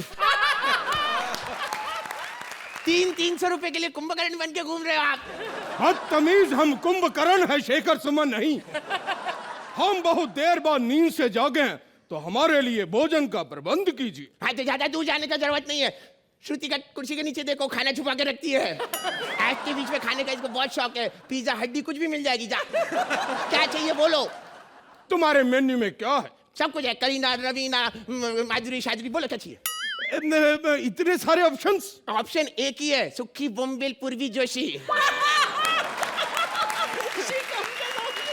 300 रुपए के लिए कुंभकर्ण बन के घूम रहे हो आप? बदतमीज, हम कुंभकर्ण है, शेखर सुमन नहीं। हम बहुत देर बाद नींद से जागे हैं, तो हमारे लिए भोजन का प्रबंध कीजिए। हाँ, तो ज्यादा दूर जाने का जरूरत नहीं है। श्रुति का कुर्सी के नीचे देखो, खाना छुपा के रखती है। ऐश के बीच में खाने का इसको बहुत शौक है, पिज्जा हड्डी कुछ भी मिल जाएगी। जा, क्या चाहिए बोलो। तुम्हारे मेन्यू में क्या है? सब कुछ है, करीना, रवीना, माधुरी, शादरी, बोलो क्या चाहिए। इतने सारे ऑप्शंस। ऑप्शन एक ही है, सुखी बोम्बिल पूर्वी जोशी।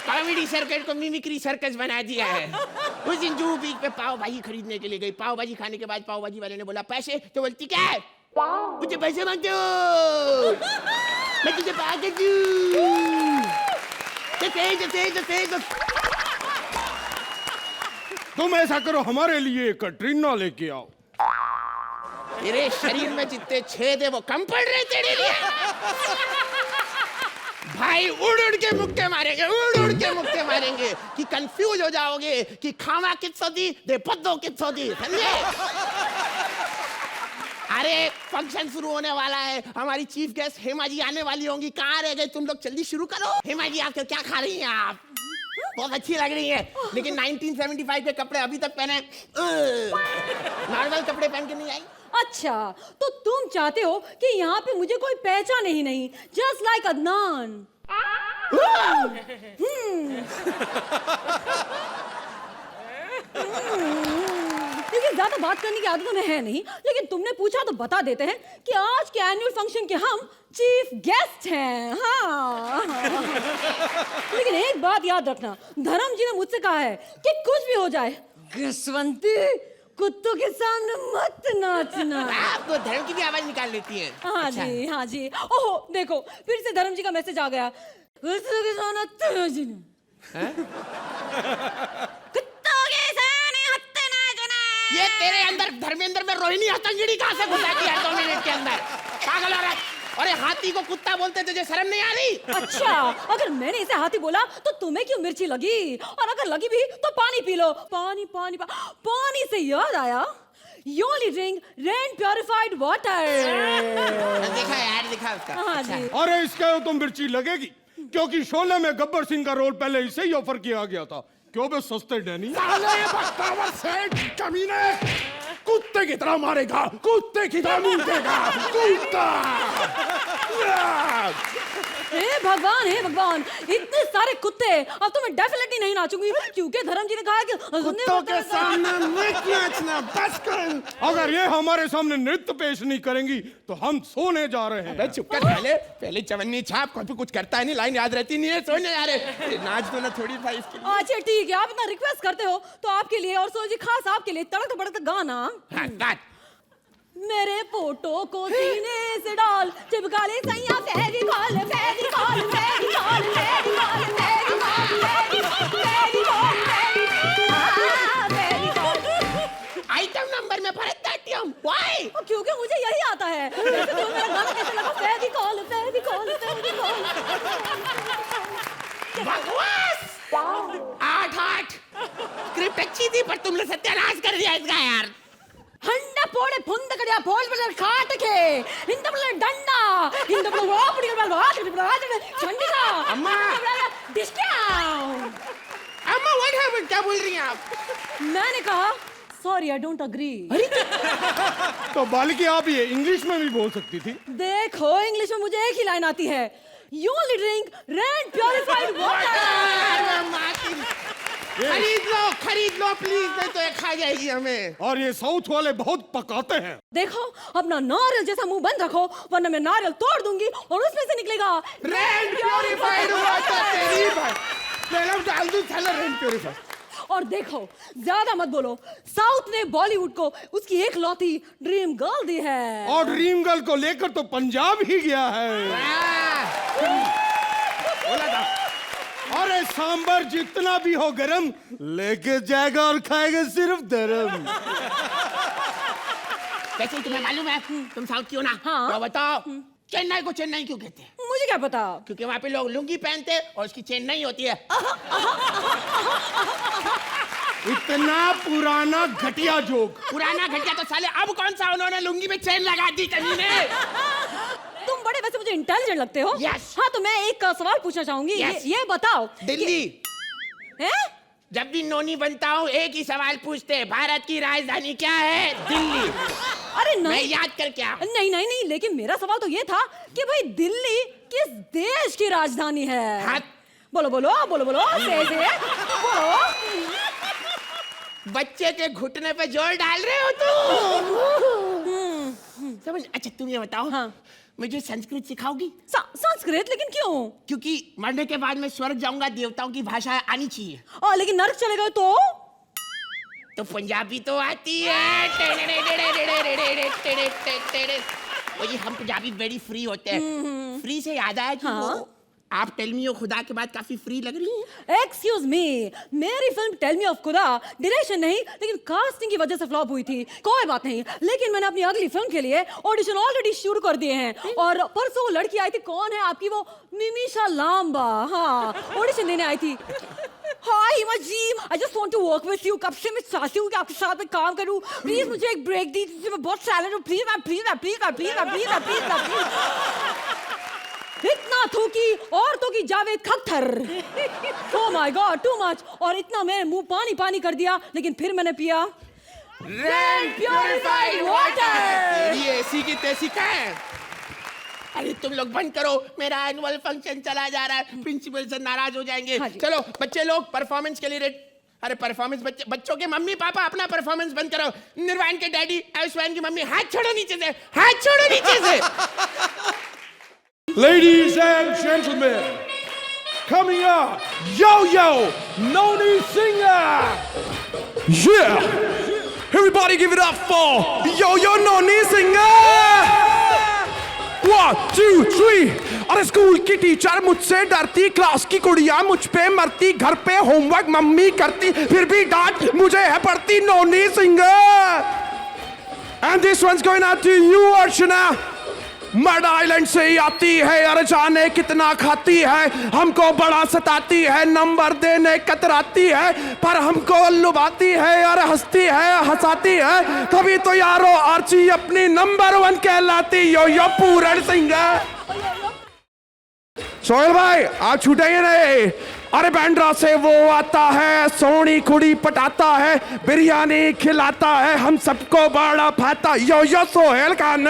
कॉमेडी सर्कस को मिमिक्री सर्कस बना दिया है। उस दिन जूहू बीच पे पाव भाजी खरीदने के लिए गई, पाव भाजी खाने के बाद पाव भाजी वाले ने बोला पैसे, तो बोलती क्या है, मुझे पैसे मांगते हो, मैं तुझे पागल दूं। तुम ऐसा करो, हमारे लिए कटरीना लेके आओ। तेरे शरीर में जितने छेद है वो कम पड़ रहे तेरे लिए। भाई उड़ उड़ के मुक्के मारेंगे, उड़ उड़ के मुक्के मारेंगे कि कंफ्यूज हो जाओगे कि खावा कित्सो दी दे पद्दो कित्सो दी, समझे? अरे फंक्शन शुरू होने वाला है, हमारी चीफ गेस्ट हेमा जी आने वाली होंगी। कहाँ रह गए तुम लोग, जल्दी शुरू करो। हेमा जी आजकल क्या खा रही हैं आप? बहुत अच्छी लग रही है, लेकिन 1975 के कपड़े अभी तक पहने, नॉर्मल कपड़े पहन के नहीं आई। अच्छा, तो तुम चाहते हो कि यहाँ पे मुझे कोई पहचान ही नहीं, जस्ट लाइक अदनान। लेकिन ज्यादा बात करने की आदत में है नहीं, लेकिन तुमने पूछा तो बता देते हैं कि आज के एनुअल फंक्शन के हम चीफ गेस्ट हैं। हाँ। लेकिन एक बात याद रखना, धर्म जी ने मुझसे कहा है कि कुछ भी हो जाए, घसवंती कुत्तों के सामने मत नाचना। आप तो धर्म की भी आवाज निकाल लेती हैं। हाँ अच्छा। जी, हाँ जी। ओहो देखो, फिर से धर्म जी का मैसेज आ गया, कुत्तों के सामने ये तेरे अंदर धर्मेंद्र में रोहिणी हतंगड़ी कहाँ से घुसाती है 2 मिनट के अंदर, पागल औरत। अरे हाथी को कुत्ता बोलते तुझे शर्म नहीं आ रही? अच्छा, अगर मैंने इसे हाथी बोला तो तुम्हें क्यों मिर्ची लगी, और अगर लगी भी तो पानी पी लो। पानी पानी पानी से याद आया, you only drink rain purified water। देखा यार, देखा उसका। हाँ जी। अरे इसके तो मिर्ची लगेगी, क्योंकि शोले में गब्बर सिंह का रोल पहले इसे ही ऑफर किया गया था। क्यों बे सस्ते डैनी? कमीने, कुत्ते की तरह मारेगा, कुत्ते की तरह मूतेगा, कुत्ता। हे भगवान, इतने सारे कुत्ते। अब तो मैं डेफिनेटली नहीं नाचूंगी, क्योंकि धर्म जी ने कहा कि कुत्तों के सामने मत नाचना, बस कर। अगर ये हमारे सामने नृत्य पेश नहीं करेंगी तो हम सोने जा रहे हैं। चुप कर, पहले चवन्नी छाप, कभी कुछ करता है नहीं, लाइन याद रहती नहीं है, सोने जा रहे। नाच दो ना थोड़ी भाई इसके लिए। अच्छा ठीक है, आप इतना रिक्वेस्ट करते हो तो आपके लिए और सोची खास आपके लिए तड़क भड़क गाना मेरे फोटो को सीने से डाल, चिपका ले सैया फेविकॉल फेविकॉल फेविकॉल फेविकॉल फेविकॉल फेविकॉल। आइटम नंबर में भरतनाट्यम। व्हाई? क्योंकि मुझे यही आता है। वैसे तो मेरा गाना कैसे लगा? फेविकॉल फेविकॉल फेविकॉल। बकवास। 8 स्क्रिप्ट अच्छी थी पर तुमने सत्यानाश कर दिया इसका यार। हंडा पोड़े फुंद कड़िया फोड़ बदल खाट के इंद बदल डंडा इंद बदल वापड़ी बदल हाथ बदल चंडिका अम्मा डिस्काउंट। अम्मा व्हाट हैपेंड? क्या बोल रही हैं आप? मैंने कहा सॉरी आई डोंट अग्री। तो बालिकी आप ये इंग्लिश में भी बोल सकती थी। देखो इंग्लिश में मुझे एक ही लाइन आती है, you only drink rain purified water. खरीद लो प्लीज, नहीं तो ये खा जाएगी हमें। और ये साउथ वाले बहुत पकाते हैं। देखो अपना नारियल जैसा मुंह बंद रखो वरना मैं नारियल तोड़ दूंगी और उसमें से निकलेगा रेन प्योरिफाइड वाटर। तेरी बात डाल दूं साला रेन प्योरिफाइड। और देखो ज्यादा मत बोलो, साउथ ने बॉलीवुड को उसकी एक लौती ड्रीम गर्ल दी है। और ड्रीम गर्ल को लेकर तो पंजाब ही गया है। बोला था अरे सांबर जितना भी हो गरम लेके जाएगा और खाएगा सिर्फ धर्म। वैसे तुम्हें मालूम है तुम साउथ की हो ना? हाँ। तो बताओ चेन्नई को चेन्नई क्यों कहते हैं? मुझे क्या पता। क्योंकि वहाँ पे लोग लुंगी पहनते और उसकी चेन नहीं होती है। इतना पुराना घटिया जोक। पुराना घटिया तो साले अब कौन सा उन्होंने लुंगी में चेन लगा दी कमीने। तुम बड़े वैसे मुझे इंटेलिजेंट लगते हो। Yes. हाँ तो मैं एक सवाल पूछना चाहूंगी। Yes. ये बताओ दिल्ली। हैं? जब भी नोनी बनता हूँ एक ही सवाल पूछते हैं, भारत की राजधानी क्या है? दिल्ली। अरे मैं नहीं याद कर क्या? नहीं लेकिन मेरा सवाल तो ये था कि भाई दिल्ली किस देश की राजधानी है? हाथ। बोलो बोलो बोलो बोलो से बोलो। बच्चे के घुटने पे जोर डाल रहे हो तुम। समझ। अच्छा तुम ये बताओ। हाँ। मुझे संस्कृत सिखाओगी? संस्कृत? लेकिन क्यों? क्योंकि मरने के बाद मैं स्वर्ग जाऊंगा, देवताओं की भाषा आनी चाहिए। लेकिन नर्क चले गए तो पंजाबी तो आती है। वो जी हम पंजाबी वेरी फ्री होते हैं। फ्री से याद आया कि वो आप टेल मी ऑफ खुदा के बाद काफी फ्री लग रही हैं। एक्सक्यूज मी, मेरी फिल्म टेल मी ऑफ खुदा डायरेक्शन नहीं लेकिन कास्टिंग की वजह से फ्लॉप हुई थी। कोई बात नहीं, लेकिन मैंने अपनी अगली फिल्म के लिए ऑडिशन ऑलरेडी शुरू कर दिए हैं। और परसों वो लड़की आई थी, कौन है आपकी वो? मिमीशा लांबा। हाँ ऑडिशन देने आई थी। Hi Majeem, I just want to work with you. कब से मैं चाहती हूँ कि आपके साथ में काम करूँ। प्लीज मुझे एक ब्रेक दीजिए, मैं बहुत सैलड हूँ। Please please please please please please please. इतना थूकी औरतों की Javed Akhtar. Oh my god too much. और इतना मेरे मुंह पानी पानी कर दिया, लेकिन फिर मैंने पिया रेन प्योरिफाइड वाटर। ये ऐसी की तैसी का है। अरे तुम लोग बंद करो, मेरा एनुअल फंक्शन चला जा रहा है, प्रिंसिपल से नाराज हो जाएंगे। चलो बच्चे लोग परफॉर्मेंस के लिए रेडी। अरे परफॉर्मेंस बच्चों के मम्मी पापा अपना परफॉर्मेंस बंद करो। निर्वाण के डैडी, आयुष्मान की मम्मी हाथ छोड़ो नीचे से, हाथ छोड़ो नीचे से। Ladies and gentlemen, coming up, Yo-Yo Noni Singer. Yeah! Everybody give it up for Yo-Yo Noni Singer! 1, 2, 3. अरे स्कूल की टीचर मुझसे डरती, क्लास की कुड़ियां मुझ पे मरती, घर पे होमवर्क मम्मी करती, फिर भी डांट मुझे है पड़ती। नोनी singer. And this one's going out to you, Archana. Madh island से ही आती है, अरे जाने कितना खाती है, हमको बड़ा सताती है, नंबर देने कतराती है, पर हमको लुभाती है, अरे हंसती है हंसाती है, तभी तो यारो आर्ची अपनी नंबर 1 कहलाती। यो यो पूरण सिंह। सोहेल भाई आप छूटेंगे नहीं। अरे बैंड्रा से वो आता है, सोनी कुड़ी पटाता है, बिरयानी खिलाता है, हम सबको बड़ा फाता। यो यो सोहेल खान।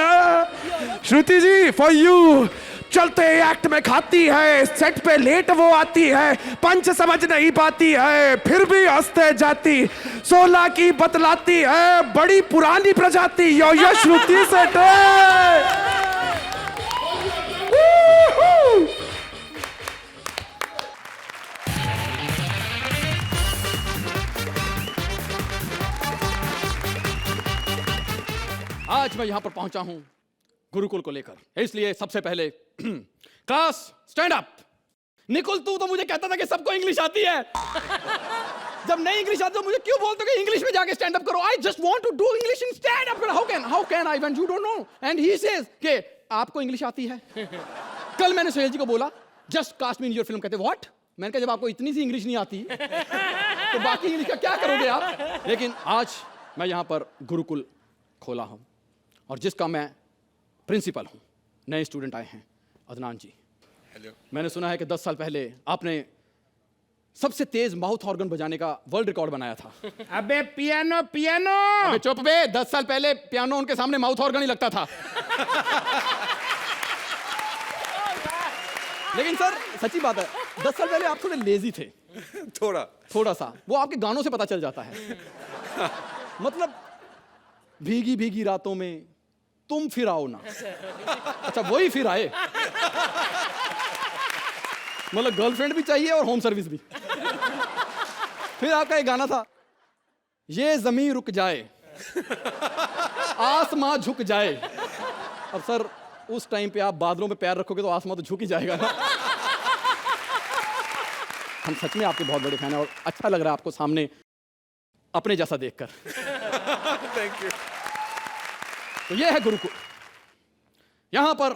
श्रुति जी फॉर यू। चलते एक्ट में खाती है, सेट पे लेट वो आती है, पंच समझ नहीं पाती है, फिर भी हंसते जाती, 16 की बतलाती है, बड़ी पुरानी प्रजाति। यो यो श्रुति सेट। मैं यहाँ पर पहुंचा हूं गुरुकुल को लेकर, इसलिए सबसे पहले क्लास स्टैंड अप। निकुल, तू तो मुझे कहता था कि सबको इंग्लिश आती है। जब नहीं इंग्लिश आती तो मुझे क्यों बोलते कि इंग्लिश में जाके स्टैंड अप करो? I just want to do English in stand up. How can I when you don't know? And he says कि आपको इंग्लिश आती है। कल मैंने सोहेल जी को बोला just cast me in your film. कहते व्हाट? मैंने कहा जब आपको इतनी सी इंग्लिश नहीं आती तो बाकी इंग्लिश का क्या करोगे आप? लेकिन आज मैं यहाँ पर गुरुकुल खोला हूँ और जिसका मैं प्रिंसिपल हूँ। नए स्टूडेंट आए हैं, अदनान जी। हेलो। मैंने सुना है कि 10 साल पहले आपने सबसे तेज माउथ ऑर्गन बजाने का वर्ल्ड रिकॉर्ड बनाया था। अबे पियानो पियानो। अबे चुप बे, 10 साल पहले पियानो उनके सामने माउथ ऑर्गन ही लगता था। लेकिन सर सच्ची बात है, 10 साल पहले आप थोड़े लेजी थे। थोड़ा सा वो आपके गानों से पता चल जाता है। मतलब भीगी भीगी रातों में तुम फिर आओ ना। अच्छा वही फिर आए। मतलब गर्लफ्रेंड भी चाहिए और होम सर्विस भी। फिर आपका एक गाना था, ये जमीन रुक जाए आसमां झुक जाए। अब सर उस टाइम पे आप बादलों पे पैर रखोगे तो आसमां तो झुक ही जाएगा ना। हम सच में आपके बहुत बड़े फैन हैं और अच्छा लग रहा है आपको सामने अपने जैसा देखकर। Thank you. तो ये है गुरुकुल। यहां पर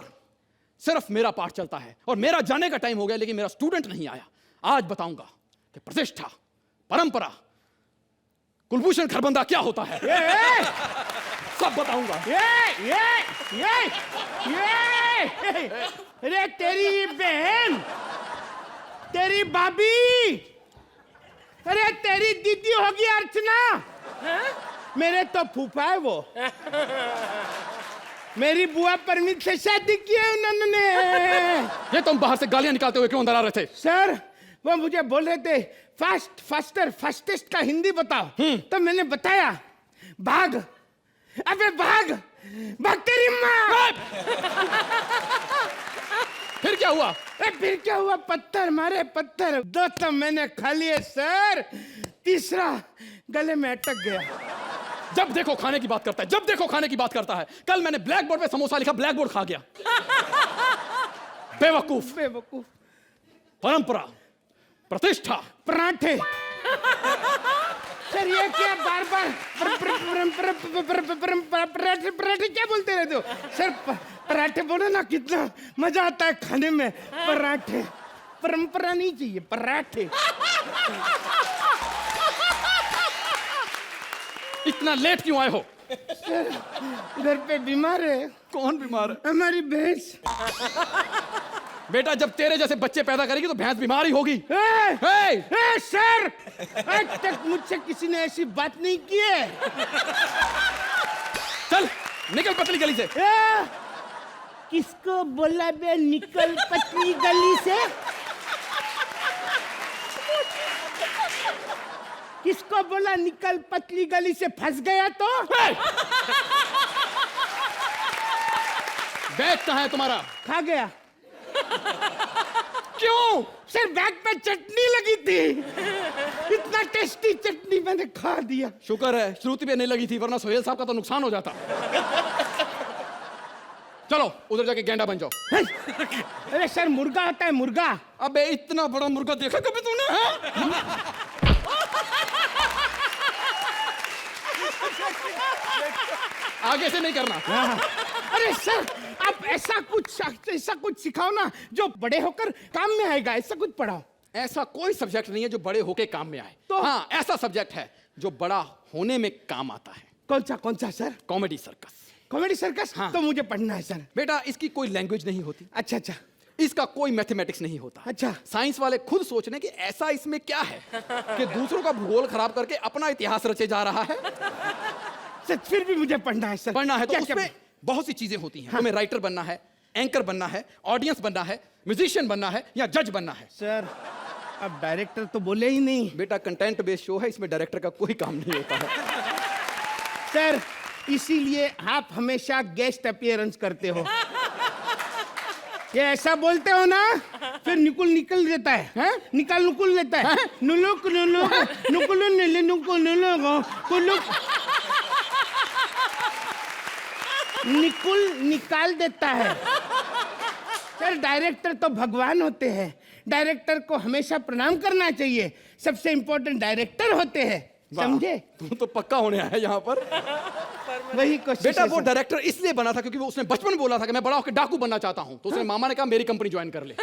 सिर्फ मेरा पाठ चलता है और मेरा जाने का टाइम हो गया लेकिन मेरा स्टूडेंट नहीं आया। आज बताऊंगा कि प्रतिष्ठा, परंपरा, कुलभूषण खरबंदा क्या होता है। सब बताऊंगा। अरे तेरी बहन, तेरी भाभी, अरे तेरी दीदी होगी अर्चना। मेरे तो फूफा है वो। मेरी बुआ परमीत से शादी की है उन्होंने। ये तुम बाहर से गालियां निकालते हुए क्यों अंदर आ रहे थे? सर वो मुझे बोल रहे थे फास्ट फास्टर फास्टेस्ट का हिंदी बताओ। तो मैंने बताया भाग। अबे भाग भाग तेरी माँ। फिर क्या हुआ? फिर क्या हुआ? पत्थर मारे पत्थर। 2 तो मैंने खा लिए सर, तीसरा गले में अटक गया। जब देखो खाने की बात करता है, जब देखो खाने की बात करता है। कल मैंने ब्लैक बोर्ड पे समोसा लिखा, ब्लैक बोर्ड खा गया। बेवकूफ। बेवकूफ। परंपरा, प्रतिष्ठा, पराठे। सर ये क्या बार बार पराठे पराठे क्या बोलते रहते हो? सर पराठे बोलो ना, कितना मजा आता है खाने में। पराठे, परंपरा नहीं चाहिए, पराठे। इतना लेट क्यों आए हो? सर घर पे बीमार है। कौन बीमार है? हमारी भैंस। बेटा जब तेरे जैसे बच्चे पैदा करेगी तो भैंस बीमार ही होगी। सर आज तक मुझसे किसी ने ऐसी बात नहीं की है। चल निकल पतली गली से। किसको बोला बे निकल पतली गली से? किसको बोला निकल पतली गली से? फंस गया तो? बैग कहाँ है तुम्हारा? खा गया। क्यों? सर बैग पे चटनी लगी थी, इतना टेस्टी चटनी मैंने खा दिया। शुक्र है श्रुति पे नहीं लगी थी, वरना सोहेल साहब का तो नुकसान हो जाता। चलो उधर जाके गेंडा बन जाओ। अरे सर मुर्गा होता है, मुर्गा। अबे इतना बड़ा मुर्गा देखा कभी तूने? आगे से नहीं करना। अरे सर आप ऐसा कुछ सिखाओ ना जो बड़े होकर काम में आएगा। ऐसा कुछ पढ़ाओ। ऐसा कोई सब्जेक्ट नहीं है जो बड़े होके काम में आए। तो हाँ ऐसा सब्जेक्ट है जो बड़ा होने में काम आता है। कौन सा sir? Comedy circus. Comedy circus? हाँ। तो मुझे पढ़ना है सर। बेटा इसकी कोई लैंग्वेज नहीं होती। अच्छा। इसका कोई मैथमेटिक्स नहीं होता। अच्छा। साइंस वाले खुद सोच रहे कि ऐसा इसमें क्या है कि दूसरों का भूगोल खराब करके अपना इतिहास रचे जा रहा है। सर फिर भी मुझे पढ़ना है सर। पढ़ना है तो उसमें बहुत सी चीजें होती हैं। तुम्हें राइटर बनना है, एंकर बनना है, ऑडियंस बनना है, म्यूजिशियन बनना है या जज बनना है। सर अब डायरेक्टर तो बोले ही नहीं। बेटा कंटेंट बेस्ड शो है, इसमें डायरेक्टर का कोई काम नहीं होता है। सर इसीलिए आप हमेशा गेस्ट अपीयरेंस करते हो। ये ऐसा बोलते हो ना, फिर निकल देता है, निकल लेता है। नुलुक नुकुल नुकुल निकुल निकाल देता है। सर डायरेक्टर तो भगवान होते हैं, डायरेक्टर को हमेशा प्रणाम करना चाहिए, सबसे इम्पोर्टेंट डायरेक्टर होते हैं, समझे? तुम तो पक्का होने आया यहाँ पर। वही कोशिश बेटा है वो सर। डायरेक्टर इसलिए बना था क्योंकि वो उसने बचपन में बोला था कि मैं बड़ा होकर डाकू बनना चाहता हूँ, तो उसने मामा ने कहा मेरी कंपनी ज्वाइन कर ले।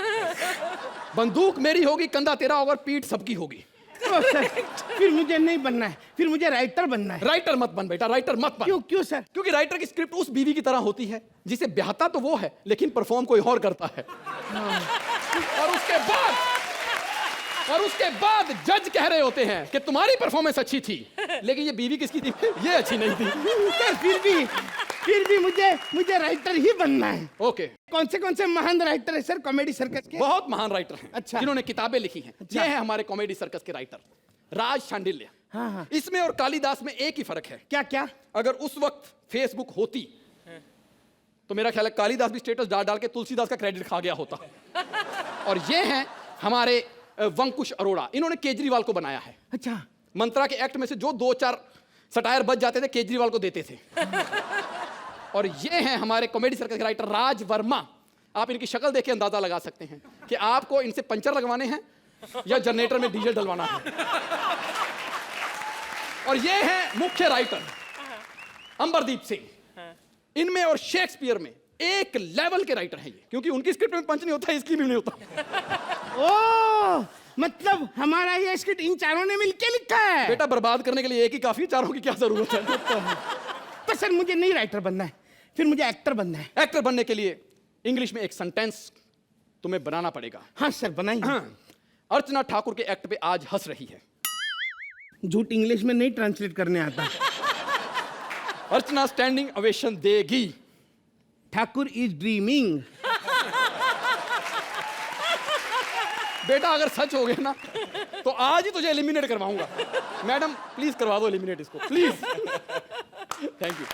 बंदूक मेरी होगी, कंधा तेरा होगा, पीठ सबकी होगी। ओ सर, फिर मुझे नहीं बनना है, फिर मुझे राइटर बनना है। राइटर मत बन बेटा, राइटर मत बन। क्यों सर? क्योंकि राइटर की स्क्रिप्ट उस बीवी की तरह होती है जिसे ब्याहता तो वो है लेकिन परफॉर्म कोई और करता है। और उसके बाद जज कह रहे होते हैं कि तुम्हारी परफॉर्मेंस अच्छी थी, लेकिन ये बीवी किसकी थी? ये अच्छी नहीं थी। सर फिर भी मुझे राइटर ही बनना है। ओके। कौन से महान राइटर है सर कॉमेडी सर्कस के? बहुत महान राइटर हैं। अच्छा। जिन्होंने किताबें लिखी हैं। अच्छा। ये है हमारे कॉमेडी सर्कस के राइटर राज शांडिल्य। हाँ। इसमें और कालिदास में एक ही फर्क है। क्या? अगर उस वक्त फेसबुक होती तो मेरा ख्याल है कालिदास भी स्टेटस डाल के तुलसीदास का क्रेडिट खा गया होता। और ये हैं हमारे वंकुश अरोड़ा, इन्होंने केजरीवाल को बनाया है। अच्छा। मंत्रा के एक्ट में से जो 2-4 सटायर बच जाते थे केजरीवाल को देते थे। और ये हैं हमारे कॉमेडी सर्कस के राइटर राज वर्मा। आप इनकी शक्ल देख के अंदाजा लगा सकते हैं कि आपको इनसे पंचर लगवाने हैं या जनरेटर में डीजल डलवाना है। और ये हैं मुख्य राइटर अंबरदीप सिंह। इनमें और शेक्सपियर में एक लेवल के राइटर हैं ये, क्योंकि उनकी स्क्रिप्ट में पंच नहीं होता, इसकी भी नहीं होता। ओ मतलब हमारा ये स्क्रिप्ट इन चारों ने मिलके लिखा है। बेटा बर्बाद करने के लिए एक ही काफी, चारों की क्या जरूरत है? तो सर मुझे नहीं राइटर बनना है, फिर मुझे एक्टर बनना है। एक्टर बनने के लिए इंग्लिश में एक सेंटेंस तुम्हें बनाना पड़ेगा। हाँ सर बनाइए। हाँ। अर्चना ठाकुर के एक्ट पे आज हंस रही है। झूठ इंग्लिश में नहीं ट्रांसलेट करने आता। अर्चना स्टैंडिंग ओवेशन देगी। Thakur is dreaming. बेटा अगर सच हो गया ना तो आज ही तुझे एलिमिनेट करवाऊंगा। मैडम प्लीज करवा दो एलिमिनेट इसको, प्लीज। Thank you.